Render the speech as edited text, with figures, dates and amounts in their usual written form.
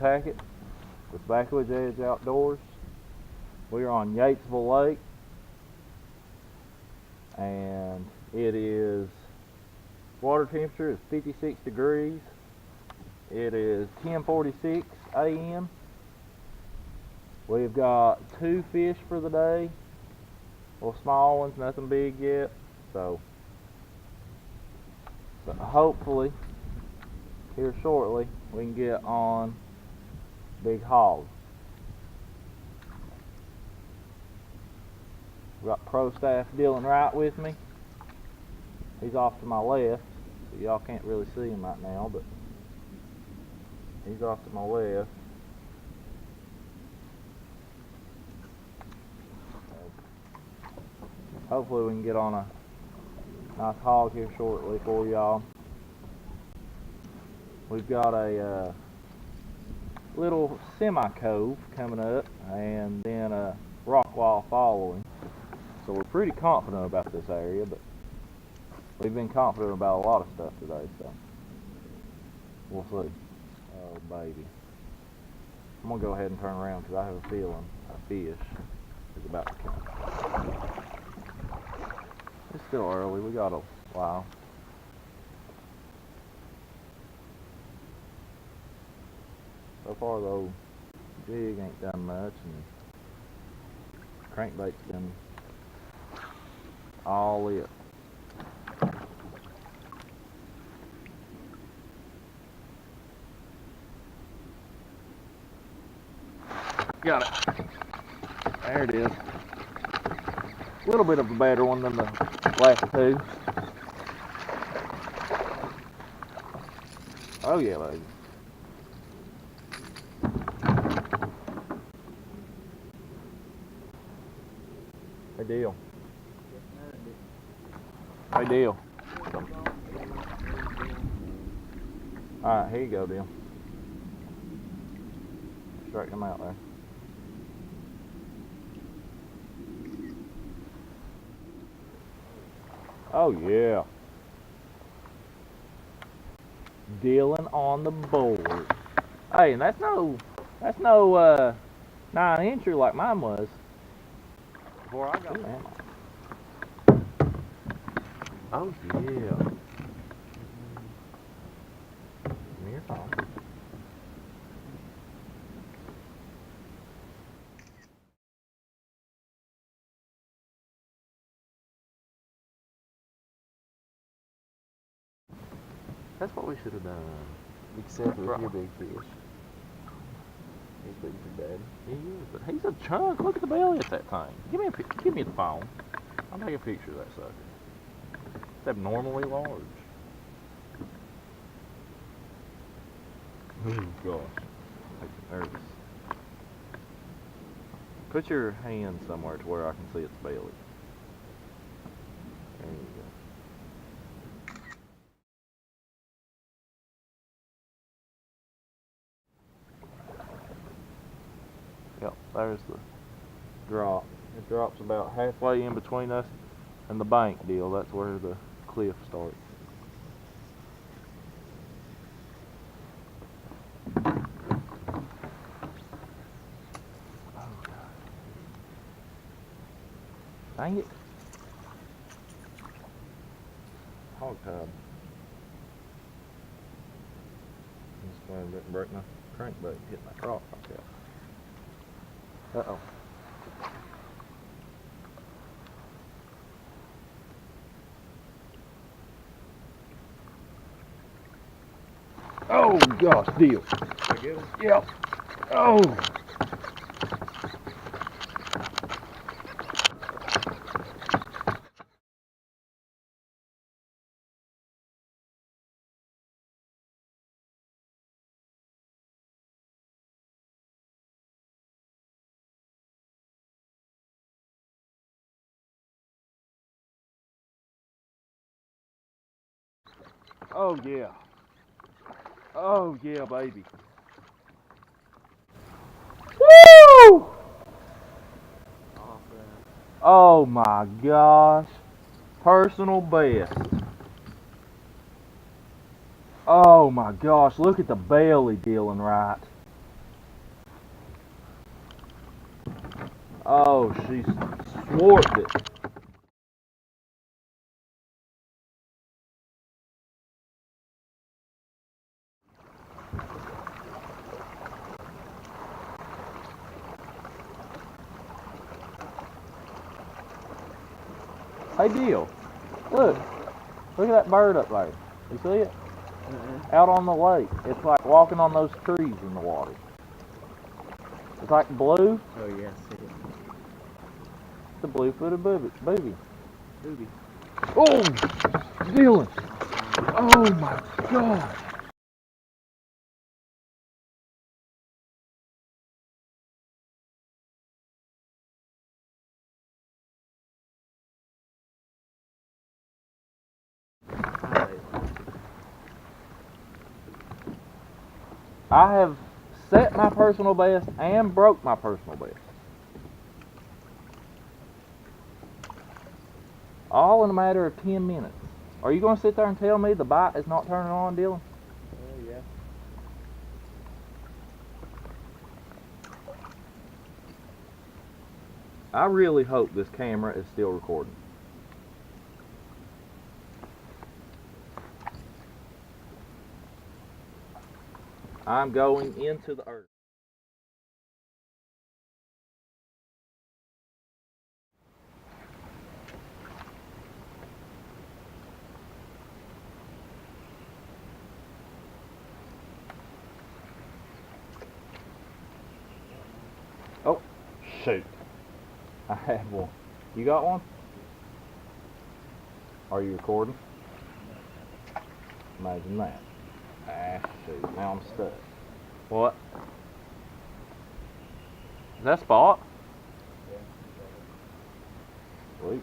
Tackett with Backwoods Edge Outdoors. We are on Yatesville Lake, and it is, water temperature is 56 degrees. It is 10:46 a.m. We've got 2 fish for the day, little small ones, nothing big yet. So, but hopefully here shortly we can get on big hog. We've got pro staff Dylan Wright with me. He's off to my left, so y'all can't really see him right now, but he's off to my left. Hopefully we can get on a nice hog here shortly for y'all. We've got a little semi-cove coming up, and then a rock wall following. So we're pretty confident about this area, but we've been confident about a lot of stuff today, so we'll see. Oh, baby. I'm going to go ahead and turn around because I have a feeling a fish is about to come. It's still early. We got a while. So far, though, jig ain't done much, and crankbait's been all it. Got it. There it is. A little bit of a better one than the last 2. Oh yeah, baby. Hey, deal. Hey, deal. Alright, here you go, deal. Straighten them out there. Oh yeah. Dylan on the board. Hey, and that's no 9-incher like mine was before I got that. Oh yeah. Near phone. That's what we should have done. Except for your big fish. He's big for Dad. He is, but he's a chunk. Look at the belly at that thing. Give me the phone. I'll take a picture of that sucker. It's abnormally large. Oh gosh. Makes me nervous. Put your hand somewhere to where I can see its belly. There you go. Yep, there's the drop. It drops about halfway in between us and the bank deal. That's where the cliff starts. Oh God. Dang it. Hog tied. I'm just going to break my crankbait, hit my rock like that. Uh-oh. Oh gosh, deal. I get it? Yep. Oh. Oh yeah. Oh yeah, baby. Woo! Oh my gosh. Personal best. Oh my gosh, look at the belly, Dylan Wright. Oh, she swarfed it. Hey, Deal. Look at that bird up there. You see it? Out on the lake. It's like walking on those trees in the water. It's like blue. Oh yeah, I see it. The blue-footed booby. Booby. Oh, Dylan. Oh my God. I have set my personal best and broke my personal best. All in a matter of 10 minutes. Are you going to sit there and tell me the bite is not turning on, Dylan? Oh yeah. I really hope this camera is still recording. I'm going into the earth. Oh, shoot. I have one. You got one? Are you recording? Imagine that. Ah, shoot. Now I'm stuck. What? Is that Spot? Yeah. Sweet.